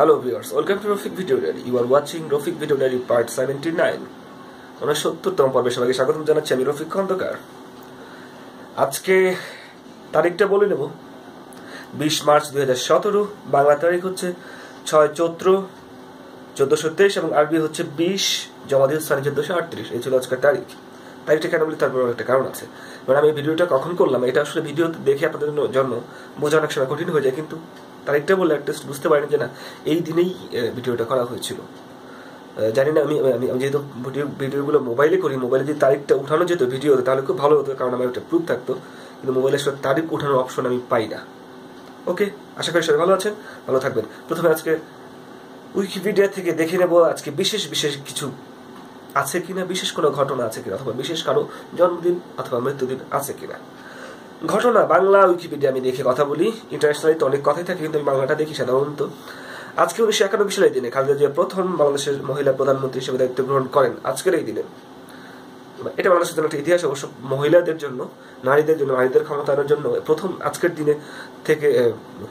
Hello viewers, welcome to Rofik Video Diary. You are watching Rofik Video Diary part 79. 69তম পর্বে সবাইকে স্বাগতম জানাচ্ছি আমি রফিক খন্দকার। আজকে তারিখটা বলে নেব 20 মার্চ 2017, বাংলা তারিখ হচ্ছে 6 চৈত্র 1423 এবং আরবি হচ্ছে 20 জমাদিউস সানি 1438। এই ছিল আজকের তারিখটা কেন বলি তারপর একটা কারণ আছে। মানে আমি ভিডিওটা কখন করলাম এটা আসলে ভিডিও দেখে আপনাদের জন্য বোঝা অনেক সময় কঠিন হয়ে যায়, কিন্তু তারিখটা বললে অ্যাটলিস্ট বুঝতে পারেন যে না এই দিনেই ভিডিওটা করা হয়েছিল। জানি না আমি যেহেতু ভিডিওগুলো মোবাইলে করি, মোবাইলে যদি তারিখটা উঠানো যেত ভিডিওতে তাহলে খুব ভালো হতো, কারণ আমার একটা প্রুফ থাকতো, কিন্তু মোবাইলে আসলে তারিখ উঠানোর অপশন আমি পাই না। ওকে, আশা করি সবাই ভালো আছেন, ভালো থাকবেন। প্রথমে আজকে উইকিপিডিয়া থেকে দেখে নেব আজকে বিশেষ কিছু আছে কিনা, বিশেষ কোনো ঘটনা আছে কিনা, অথবা বিশেষ কারো জন্মদিন অথবা মৃত্যুদিন আছে কিনা। ঘটনা বাংলা উইকিপিডিয়া আমি দেখে কথা বলি, ইন্টারন্যাশনালি তো অনেক কথাই থাকে, কিন্তু আমি বাংলাটা দেখি সাধারণত। আজকে 1991 সালের দিনে খালেদা জিয়া প্রথম বাংলাদেশের মহিলা প্রধানমন্ত্রী হিসেবে দায়িত্ব গ্রহণ করেন। আজকের এই দিনে এটা বাংলাদেশের জন্য একটা ইতিহাস, অবশ্য মহিলাদের জন্য, নারীদের ক্ষমতায়নের জন্য প্রথম আজকের দিনে থেকে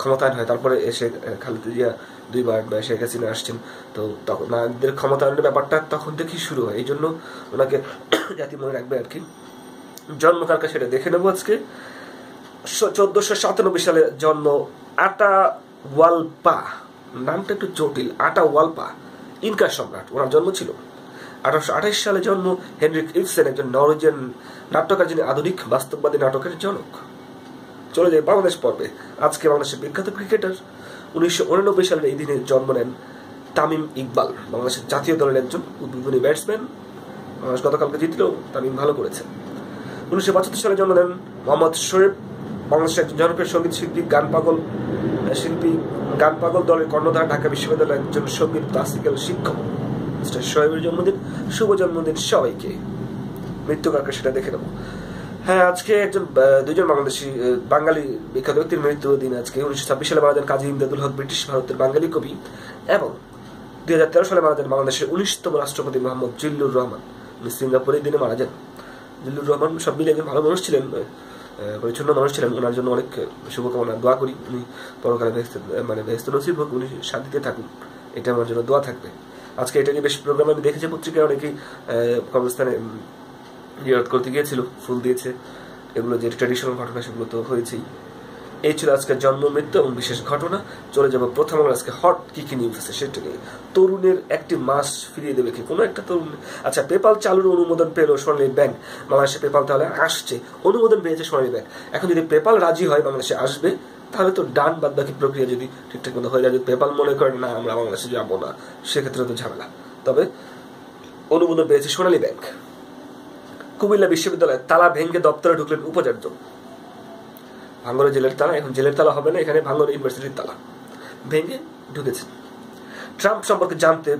ক্ষমতায়ন হয়। তারপরে এসে খালেদা জিয়া দুইবার শেখ হাসিনা আসছেন, তো তখন নারীদের ক্ষমতায়নের ব্যাপারটা তখন থেকেই শুরু হয়। এই জন্য ওনাকে জাতি মনে রাখবে আর কি। জন্মকালটা সেটা দেখে নেবো আজকে। 1497 সালে জন্ম আটাওয়ালপা, নামটা একটু জটিল, আটাওয়ালপা ইনকা সম্রাট, ওনার জন্ম ছিল। 1828 সালে জন্ম হেনরিক ইবসেন, একজন নরওয়েজিয়ান নাট্যকার, যিনি আধুনিক বাস্তববাদী নাটকের জনক। চলে যায় বাংলাদেশ পর্বে। আজকে বাংলাদেশের বিখ্যাত ক্রিকেটার 1989 সালের এই দিনে জন্ম নেন তামিম ইকবাল, বাংলাদেশের জাতীয় দলের একজন উদ্বোধনী ব্যাটসম্যান। বাংলাদেশ গতকালকে জিতলেও তামিম ভালো করেছে। 1975 সালে জন্ম নেন মোহাম্মদ শোয়েব, বাংলাদেশের একজন জনপ্রিয় সঙ্গীত শিল্পী, গান পাগল দলের কর্ণধার, ঢাকা বিশ্ববিদ্যালয়ের একজন সঙ্গীত ক্লাসিক্যাল শিক্ষক। মিস্টার শোয়েবের জন্মদিন, শুভ জন্মদিন সবাইকে। মৃত্যুকারকে সেটা দেখে নেব। হ্যাঁ, আজকে দুইজন বাঙালি বিখ্যাত ব্যক্তির মৃত্যুদিন আজকে। 1926 সালে মারা যান কাজী ইমদাদুল হক, ব্রিটিশ ভারতের বাঙালি কবি, এবং 2013 সালে মারা যান বাংলাদেশের 19তম রাষ্ট্রপতি মোহাম্মদ জিল্লুর রহমান। উনি সিঙ্গাপুরের দিনে মারা যান। জিল্লুর রহমান সব মিলে একজন ভালো মানুষ ছিলেন, পরিচ্ছন্ন মানুষ ছিলেন। ওনার জন্য অনেক শুভকামনা, দোয়া করি উনি পরকালে বেহেশত নসিব হোক, উনি শান্তিতে থাকুন, এটা আমার জন্য দোয়া থাকবে। আজকে এটা নিয়ে বেশ প্রোগ্রাম আমি দেখেছি পত্রিকায়, অনেকেই কবরস্থানে জিয়ারত করতে গিয়েছিল, ফুল দিয়েছে। এগুলো যে ট্র্যাডিশনাল ঘটনা সেগুলো তো হয়েছেই। এই ছিল আজকের জন্ম, মৃত্যু এবং বিশেষ ঘটনা। চলে যাবো প্রথম আজকে হট কি নিউজ আছে সেটা নিয়ে। তরুণের একটি মাস ফিরিয়ে দেবে কি কোনো একটা তরুণ? আচ্ছা, পেপাল চালুর অনুমোদন পেল সোনালী ব্যাংক। বাংলাদেশে পেপাল তাহলে আসছে, অনুমোদন পেয়েছে সোনালী ব্যাংক। এখন যদি পেপাল রাজি হয় বাংলাদেশে আসবে, তাহলে তো ডান, বাদ বাকি প্রক্রিয়া যদি ঠিকঠাক মতো হয়ে যায়। যদি পেপাল মনে করেন না আমরা বাংলাদেশে যাবো না, সেক্ষেত্রে তো ঝামেলা। তবে অনুমোদন পেয়েছে সোনালী ব্যাংক। কুমিল্লা বিশ্ববিদ্যালয়ে তালা ভেঙে দপ্তরে ঢুকলেন উপাচার্য। ভাঙ্গরে জেলের তালা, এখন জেলের তালা হবে না, এখানে ভাঙ্গরে ইউনিভার্সিটির তালা ভেঙে ঢুকেছেন। ট্রাম্প সম্পর্কে জানতে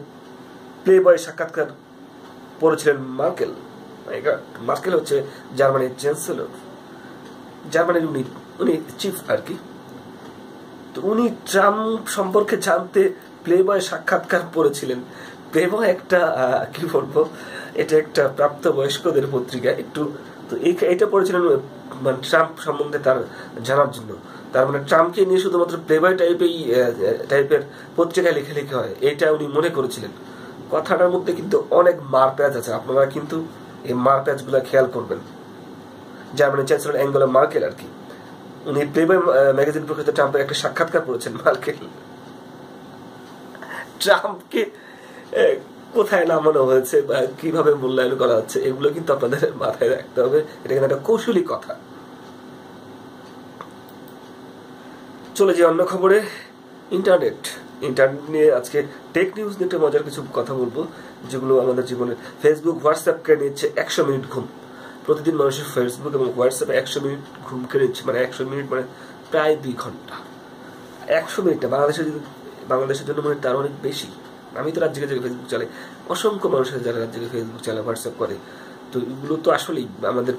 প্লে বয় সাক্ষাৎকার পড়েছিলেন মার্কেল। মার্কেল হচ্ছে জার্মানির চ্যান্সেলর, জার্মানির উনি চিফ আর কি। তো উনি ট্রাম্প সম্পর্কে জানতে প্লে বয় সাক্ষাৎকার পড়েছিলেন। প্লে বয় একটা কি বলবো, এটা একটা প্রাপ্তবয়স্কদের পত্রিকা একটু, তো এটা পড়েছিলেন মানে ট্রাম্প সম্বন্ধে তার জানার জন্য। তার মানে ট্রাম্পকে নিয়ে শুধুমাত্র প্লেবয় টাইপের পত্রিকায় লেখা হয়, এটা উনি মনে করেছিলেন। কথাটার মধ্যে কিন্তু অনেক মারপ্যাচ আছে, আপনারা কিন্তু এই মারপ্যাচ গুলা খেয়াল করবেন। জার্মানি চ্যান্সেলর অ্যাঙ্গেলা মার্কেল আর কি, উনি প্লেবয় ম্যাগাজিন প্রকাশিত ট্রাম্পের একটা সাক্ষাৎকার করেছেন। মার্কেল ট্রাম্পকে কোথায় নামানো হয়েছে বা কিভাবে মূল্যায়ন করা হচ্ছে, এগুলো কিন্তু আপনাদের মাথায় রাখতে হবে। এটা কিন্তু একটা কৌশলী কথা। চলে যে অন্য খবরে, ইন্টারনেট নিয়ে আজকে টেক নিউজ নিয়ে একটা মজার কিছু কথা বলবো, যেগুলো আমাদের জীবনে। ফেসবুক, হোয়াটসঅ্যাপ কেড়ে নিচ্ছে 100 মিনিট ঘুম। প্রতিদিন মানুষের ফেসবুক এবং হোয়াটসঅ্যাপে 100 মিনিট ঘুম কেড়ে নিচ্ছে, মানে 100 মিনিট মানে প্রায় 2 ঘন্টা। 100 মিনিটটা বাংলাদেশের জন্য মানে তার অনেক বেশি। আমি তো রাত জেগে ফেসবুক চালাই, অসংখ্য মানুষের যারা রাত জেগে ফেসবুক চালায়, হোয়াটসঅ্যাপ করে। তো এগুলো তো আসলেই আমাদের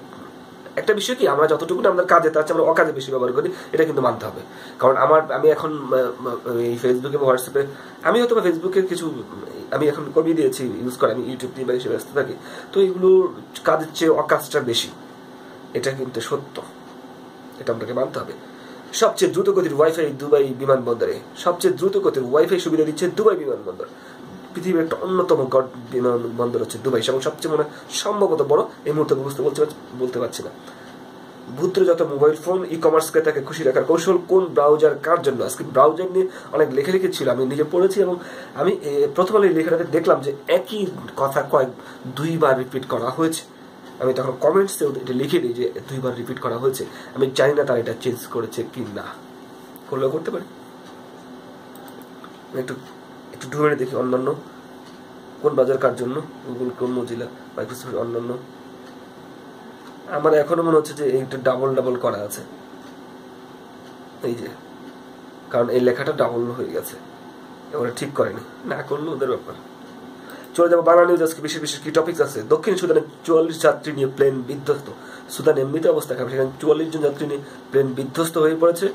একটা বিষয় কি, আমরা যতটুকু আমাদের কাজে তার চেয়ে আমরা অকাজে বেশি ব্যবহার করি, এটা কিন্তু মানতে হবে। কারণ আমি এখন এই ফেসবুকে বা হোয়াটসঅ্যাপে, আমি হয়তো ফেসবুকের কিছু আমি এখন কমিয়ে দিয়েছি ইউজ করে, আমি ইউটিউব নিয়ে বেশি ব্যস্ত থাকি। তো এগুলোর কাজের চেয়ে অকাজটা বেশি, এটা কিন্তু সত্য, এটা আপনাকে মানতে হবে। সবচেয়ে দ্রুত গতির ওয়াইফাই দুবাই বিমানবন্দরে, সবচেয়ে দ্রুত গতির ওয়াইফাই সুবিধা দিচ্ছে দুবাই বিমানবন্দর। পৃথিবীর একটা অন্যতম বিমানবন্দর হচ্ছে দুবাই, এবং সবচেয়ে মনে সম্ভবত বড়। এই মুহূর্তে বলতে পারছি না। ভূত্রে যত মোবাইল ফোন, ই কমার্স ক্রেতাকে খুশি রাখার কৌশল, কোন ব্রাউজার কার জন্য। আজকে ব্রাউজার নিয়ে অনেক লেখালেখি ছিল, আমি নিজে পড়েছি, এবং আমি প্রথম আলো এই লেখাটাতে দেখলাম যে একই কথা দুইবার রিপিট করা হয়েছে। আমি তখন কমেন্টসে এটা লিখে দিই যে 2 বার রিপিট করা হয়েছে। আমি জানি না তারা এটা চেঞ্জ করেছে কি না, করলেও করতে পারি। একটু একটু ঢুকে দেখি অন্যান্য কোন বাজার কার জন্য, গুগল ক্রোম, মোজিলা, মাইক্রোসফট, অন্যান্য। আমার এখনো মনে হচ্ছে যে এইটা ডাবল করা আছে, এই যে, কারণ এই লেখাটা ডাবল হয়ে গেছে, ওরা ঠিক করেনি, না করলে ওদের ব্যাপার। চলে যাবো বাংলা নিউজ। আজকে বিশেষ বিশেষ কি টপিক আছে। দক্ষিণ সুদানে 44 যাত্রী নিয়ে প্লেন বিধ্বস্ত। সুদান এমনিতে অবস্থা খারাপ, সেখানে 44 জন যাত্রী নিয়ে প্লেন বিধ্বস্ত হয়ে পড়েছে।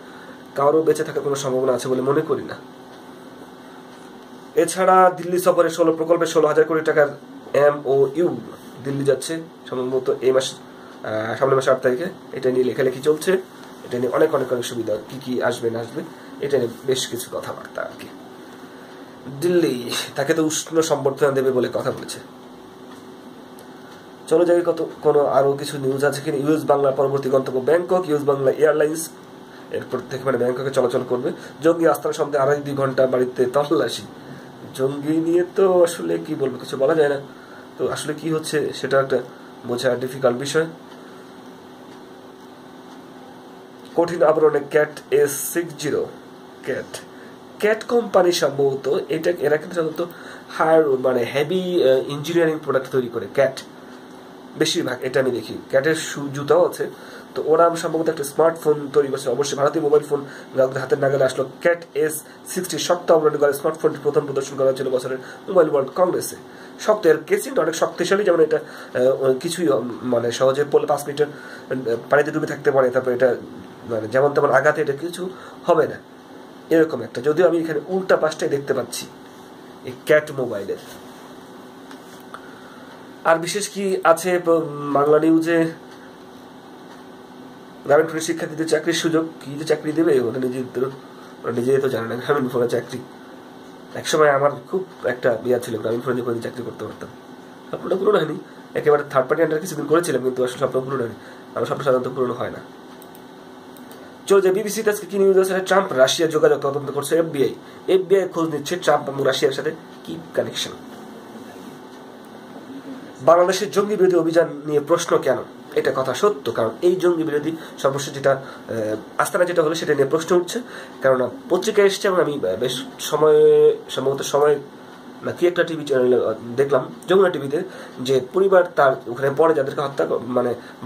কারো বেঁচে থাকার কোনো সম্ভাবনা আছে বলে মনে করি না। এছাড়া দিল্লি সফরে 16 প্রকল্পে 16,000 কোটি টাকার MOU। দিল্লি যাচ্ছে সম্ভবত এই মাস, সামনের মাসে 8 তারিখে। এটা নিয়ে লেখালেখি চলছে, এটা নিয়ে অনেক সুবিধা, কি কি আসবে না আসবে, এটা নিয়ে বেশ কিছু কথাবার্তা আর কি। দিল্লি তাকে তো উষ্ণ সম্বর্ধনা দেবে বলে কথা বলেছে। চলো যাই কোনো আরো কিছু নিউজ আছে কিনা। ইউএস বাংলা পরবর্তী গন্তব্য ব্যাংকক। ইউএস বাংলা এয়ারলাইন্স এরপর থেকে ব্যাংককে চলাচল করবে। জঙ্গি আস্থার সন্দেহে 2.5 ঘন্টা বাড়িতে তল্লাশি। জঙ্গি নিয়ে তো আসলে কি বলবো, কিছু বলা যায় না। তো আসলে কি হচ্ছে সেটা একটা বোঝা ডিফিকাল্ট বিষয়। কঠিন আবরণে ক্যাট S60 ক্যাট কোম্পানি সম্ভবত এরা কিন্তু সাধারণত হেভি ইঞ্জিনিয়ারিং প্রোডাক্ট তৈরি করে ক্যাট বেশিরভাগ, এটা আমি দেখি। ক্যাটের জুতাও আছে। তো ওরা সম্ভবত একটা স্মার্টফোন তৈরি করছে। অবশ্যই ভারতীয় মোবাইল ফোন গ্রাহকদের হাতের নাগালে আসলো ক্যাট S60 শক্ত আবরণী করে স্মার্টফোনটি প্রথম প্রদর্শন করা হয়েছিল বছরের মোবাইল ওয়ার্ল্ড কংগ্রেসে। শক্ত, এর কেসিংটা অনেক শক্তিশালী, যেমন এটা কিছুই সহজে পড়লে 5 মিনিটের পানিতে ডুবে থাকতে পারে। তারপর এটা যেমন তেমন আঘাতে এটা কিছু হবে না, এরকম একটা। যদিও আমি এখানে উল্টা পাশটাই দেখতে পাচ্ছি এই ক্যাট মোবাইলের। আর বিশেষ কি আছে বাংলা নিউজে। গ্রামীণ ফোনের শিক্ষার্থীদের চাকরির সুযোগ, কি যে চাকরি দেবে ওরা নিজেদের তো জানে না। গ্রামীণ ফোনের চাকরি একসময় আমার খুব একটা বিয়া ছিল, গ্রামীণ ফোনে যখন চাকরি করতে পারতাম। স্বপ্নটা পূরণ হয়নি, একেবারে থার্ড পার্টি আন্ডার কিছুদিন করেছিলাম, কিন্তু আসলে স্বপ্ন পূরণ হয়নি। আমার স্বপ্ন সাধারণত পূরণ হয় না। চলো যে বিবিসিতে আজকে কি নিউজ আছে। ট্রাম্প রাশিয়া যোগাযোগ তদন্ত করছে FBI খোঁজ নিচ্ছে ট্রাম্প এবং রাশিয়ার সাথে কি কানেকশন। বাংলাদেশের জঙ্গি বিরোধী অভিযান নিয়ে প্রশ্ন কেন, এটা কথা সত্য, কারণ এই জঙ্গি বিরোধী সর্বশেষ যেটা আস্তানা যেটা হলো সেটা নিয়ে প্রশ্ন উঠছে। কেননা পত্রিকায় এসছে, এবং আমি বেশ সম্ভবত সময় না কি একটা টিভি চ্যানেলে দেখলাম, যমুনা টিভিতে, যে পরিবার তার ওখানে পরে যাদেরকে হত্যা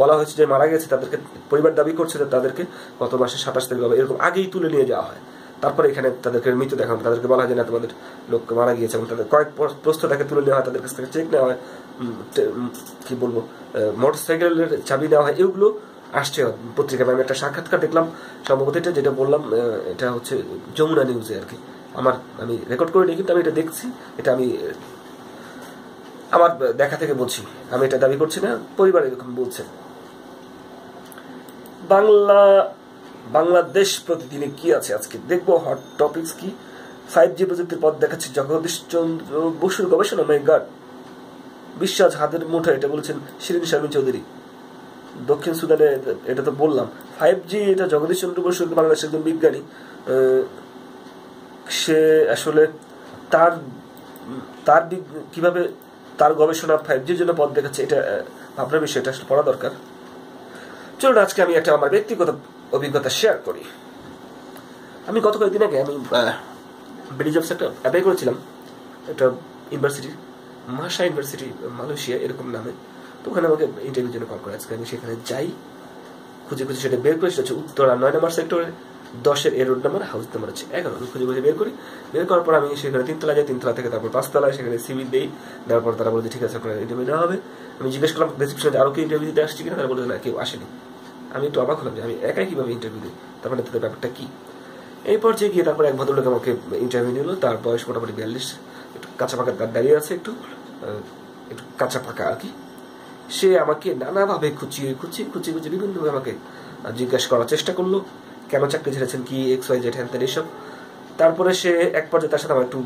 বলা হয়েছে যে মারা গেছে, তাদেরকে পরিবার দাবি করছে যে তাদেরকে গত মাসে 27 তারিখ এরকম আগেই তুলে নিয়ে যাওয়া হয়। তারপরে এখানে তাদেরকে মৃত্যু দেখানো, তাদেরকে বলা হয় যে না তোমাদের লোক মারা গিয়েছে, এবং তাদের কয়েক প্রস্ত তাকে তুলে নেওয়া হয়, তাদের কাছ থেকে চেক নেওয়া হয়, কি বলবো, মোটরসাইকেলের চাবি নেওয়া হয়। এগুলো আসছে পত্রিকায়। আমি একটা সাক্ষাৎকার দেখলাম, সম্ভবত এটা যেটা বললাম এটা হচ্ছে যমুনা নিউজে আর কি। আমি রেকর্ড করে নিই, কিন্তু আমি এটা দেখছি, এটা আমি আমার দেখা থেকে বলছি, আমি এটা দাবি করছি না, পরিবার এরকম বলছে। বাংলাদেশ প্রতিদিনে কি আছে আজকে দেখবো। হট টপিকস কি। 5G প্রযুক্তির পথ দেখাচ্ছে জগদীশ চন্দ্র বসুর গবেষণা। মাই গড, বিশ্বাস হাতের মুঠো, এটা বলেছেন শিরিন শারমিন চৌধুরী। দক্ষিণ সুদানে, এটা তো বললাম 5G, এটা জগদীশ চন্দ্র বসু বাংলাদেশের একজন বিজ্ঞানী। সে আসলে তার কিভাবে তার গবেষণা 5Gর জন্য পথ দেখাচ্ছে, এটা ভাবনার বিষয়, এটা আসলে পড়া দরকার। চলুন আজকে আমি একটা আমার ব্যক্তিগত অভিজ্ঞতা শেয়ার করি। আমি গত কয়েকদিন আগে আমি ব্রিজ অফ একটা অ্যাপ্লাই করেছিলাম, একটা ইউনিভার্সিটি, মাসা ইউনিভার্সিটি মালয়েশিয়া এরকম নামে। তো ওখানে আমাকে ইন্টারভিউর জন্য কল করে। আজকে আমি সেখানে যাই, খুঁজে সেটা বের করে, সেটা হচ্ছে উত্তরা 9 নম্বর সেক্টরে 10-এর রোড নাম্বার, হাউস নাম্বার হচ্ছে 11। আমি খুঁজে বের করি। বের করার পর আমি সেখানে 3 তলা যাই, 3 তলা থেকে তারপর 5 তলায় সেখানে সিভি দেই। দেওয়ার পর তারা বলছে ঠিক আছে আপনার ইন্টারভিউ দেওয়া হবে। আমি জিজ্ঞেস করলাম রিসেপশনে আরো কি ইন্টারভিউ দিতে আসছি কিনা, তারা বলছে না কেউ আসেনি। আমি একটু অবাক হলাম যে আমি একাই কিভাবে ইন্টারভিউ দিই, তারপরে তাদের ব্যাপারটা কি। এই পর্যায়ে গিয়ে তারপরে এক ভদ্রলোক আমাকে ইন্টারভিউ নিল। তার বয়স মোটামুটি 42, একটু কাঁচা পাকা দাঁড়িয়ে আছে, একটু কাঁচা পাকা আর কি। সে আমাকে নানাভাবে খুঁচিয়ে বিভিন্নভাবে আমাকে জিজ্ঞাসা করার চেষ্টা করলো। কেন চাকরি ছেড়েছেন, কি XYZ হ্যান এইসব। তারপরে সে এক পর্যায়ে তার সাথে আমার একটু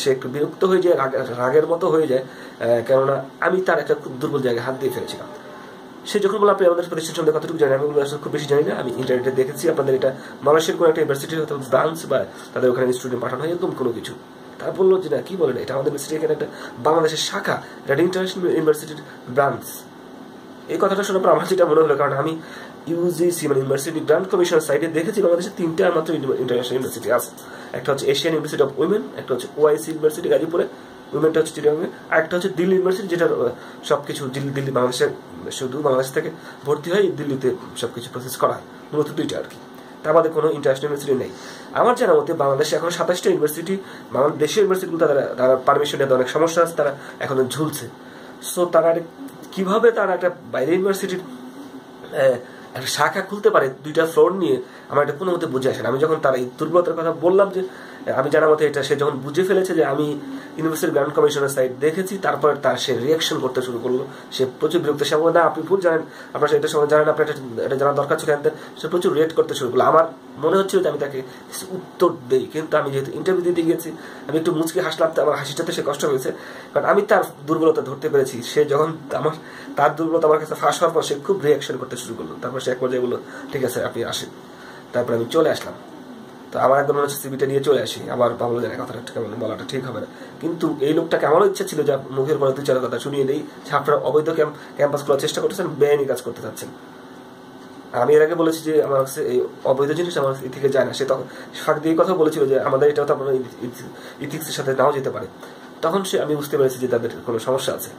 সে একটু বিরক্ত হয়ে যায়, রাগের মতো হয়ে যায়, কেননা আমি তার একটা খুব দুর্বল জায়গায় হাত দিয়ে ফেলেছিলাম। সে যখন বলল আপনি আমাদের প্রতিষ্ঠান সম্বন্ধে কতটুকু জানেন, আমি খুব বেশি জানি না, আমি ইন্টারনেটে দেখেছি আপনাদের এটা মালয়েশিয়ার কোনো একটা ইউনিভার্সিটির হয়তো ব্রাঞ্চ বা তাদের ওখানে স্টুডেন্ট পাঠানো হয় এরকম কোনো কিছু। তার বললো যে না কি বলেন, এটা আমাদের ইউনিভার্সিটি এখানে একটা বাংলাদেশের শাখা, এটা ইন্টারন্যাশনাল ইউনিভার্সিটির ব্রাঞ্চ। এই কথাটা শোনার পর আমার যেটা মনে হলো, কারণ আমি ইউজিসি ইউনিভার্সিটি গ্রান্ট কমিশনের সাইটে দেখেছি বাংলাদেশে 3টা মাত্র ইন্টারন্যাশনাল ইউনিভার্সিটি আছে। একটা হচ্ছে এশিয়ান ইউনিভার্সিটি অফ উইমেন, একটা হচ্ছে ওআইসি ইউনিভার্সিটি গাজীপুরে, উইমেনটা হচ্ছে চিটাগাংয়ে, আর একটা হচ্ছে দিল্লি ইউনিভার্সিটি, যেটা সবকিছু দিল্লি বাংলাদেশে শুধু বাংলাদেশ থেকে ভর্তি হয় দিল্লিতে সবকিছু প্রসেস করা হয়, মূলত 2টা আর কি। তার বাদে কোনো ইন্টারন্যাশনাল ইউনিভার্সিটি নেই। আমার জানা মতে বাংলাদেশে এখন 27টা ইউনিভার্সিটি, বাংলাদেশের ইউনিভার্সিটিগুলো তারা পারমিশন নিতে অনেক সমস্যা আছে, তারা এখনো ঝুলছে। সো তারা কিভাবে তারা একটা বাইরের ইউনিভার্সিটির একটা শাখা খুলতে পারে 2টা ফ্লোর নিয়ে, আমার এটা কোনো মতে বুঝে আসে না। আমি যখন তার এই দুর্বলতার কথা বললাম যে আমি জানা মতে এটা, সে যখন বুঝে ফেলেছে যে আমি ইউনিভার্সিটি গ্রান্ট কমিশনের সাইট দেখেছি, তারপর তার সে রিয়াকশন করতে শুরু করলো। সে প্রচুর বিরক্ত, সে বলে না আপনি ভুল জানেন, আপনার এটা সময় জানেন, আপনার এটা জানার দরকার ছিল। সে প্রচুর রিয়েক্ট করতে শুরু করলো। আমার মনে হচ্ছিল যে আমি তাকে উত্তর দেই, কিন্তু আমি যেহেতু ইন্টারভিউ দিতে গিয়েছি আমি একটু মুচকে হাসলাম, আমার হাসিটাতে সে কষ্ট হয়েছে, কারণ আমি তার দুর্বলতা ধরতে পেরেছি। সে যখন তার দুর্বলতা আমার কাছে ফাঁস হওয়ার পর সে খুব রিয়াকশন করতে শুরু করলো। তারপর সে এক পর্যায়ে বললো ঠিক আছে আপনি আসেন। তারপর আমি চলে আসলাম। তো আমার একদম মনে হচ্ছে সিবিটা নিয়ে চলে আসি, আবার ভাবলো যে কথাটা কেমন বলাটা ঠিক হবে না। কিন্তু এই লোকটাকে আমারও ইচ্ছা ছিল যে মুখের পরে 2-4 কথা শুনিয়ে দেই যে আপনারা অবৈধ ক্যাম্পাস খোলার চেষ্টা করতেছেন, বেআইনি কাজ করতে চাচ্ছেন। আমি এর আগে বলেছি যে আমার কাছে এই অবৈধ জিনিস আমার থেকে যায় না। সে তখন ফাঁক দিয়ে কথা বলেছিল যে আমাদের এটাও তো আপনার ইথিক্সের সাথে নাও যেতে পারে। তখন আমি বুঝতে পেরেছি যে তাদের কোনো সমস্যা আছে।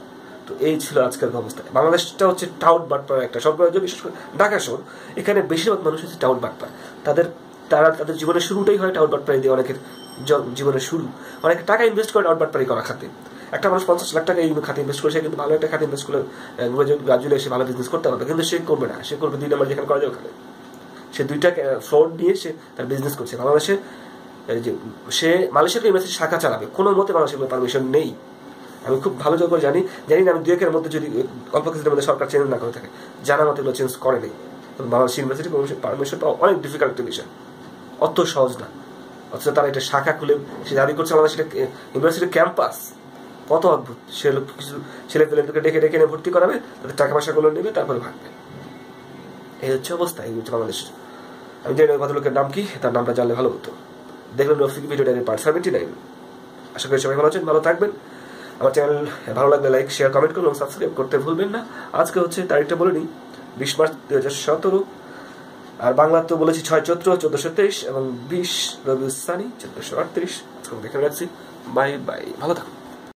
তো এই ছিল আজকের অবস্থা। বাংলাদেশটা হচ্ছে টাউট বাটপাড়ার একটা শহর, বিশেষ করে ঢাকা শহর। এখানে বেশিরভাগ মানুষ হচ্ছে টাউট বাটপাড়া। তাদের জীবনের শুরুটাই হয় টাউট বাটপাড়ি দিয়ে। অনেকের জীবনের শুরু, অনেকে টাকা ইনভেস্ট করে টাউট বাটপাড়ি করা খাতে। একটা মানুষ 50 লাখ টাকা এই খাতে ইনভেস্ট করে, সে কিন্তু ভালো একটা খাতে ইনভেস্ট করে গ্রাজুয়ালি এসে ভালো বিজনেস করতে পারবে, কিন্তু সে করবে না। সে করবে 2 নম্বর যেখানে করা যায় ওখানে। সে 2টা ফ্রড নিয়ে সে তার বিজনেস করছে। বাংলাদেশে যে সে মালয়েশিয়ার ইউনিভার্সিটি শাখা চালাবে, কোনো মতে বাংলাদেশের পারমিশন নেই। আমি খুব ভালো করে জানি না আমি 2-1 মধ্যে যদি অল্প কিছুদিনের মধ্যে সরকার চেঞ্জ না করে থাকে, জানা মতো এগুলো চেঞ্জ করে নেই। বাংলাদেশ ইউনিভার্সিটি পারমিশন পাওয়া অনেক ডিফিকাল্ট একটা বিষয়, অত সহজ না। অথচ তারা এটা শাখা খুলে সে দাবি করছে আমাদের সেটা ইউনিভার্সিটির ক্যাম্পাস। কত অদ্ভুত। সে কিছু ছেলে পেলেদেরকে ডেকে এনে ভর্তি করাবে, তাদের টাকা পয়সাগুলো নেবে, তারপরে ভাগবে। এই হচ্ছে অবস্থা, এই হচ্ছে বাংলাদেশ। আমি জানি না ভদ্রলোকের নাম কি, তার নামটা জানলে ভালো হতো। দেখবেন রফিক ভিডিও ডায়েরি পার্ট 79। আশা করি সবাই ভালো আছেন, ভালো থাকবেন। আমার চ্যানেল ভালো লাগলে লাইক, শেয়ার, কমেন্ট করুন, সাবস্ক্রাইব করতে ভুলবেন না। আজকে হচ্ছে তারিখটা বলে নিই, 20 মার্চ 2017। আর বাংলা তো বলেছি 6 চৈত্র 1423 এবং 20 রবিউল সানি 1438। আজকে দেখে রাখছি। বাই বাই, ভালো থাকুন।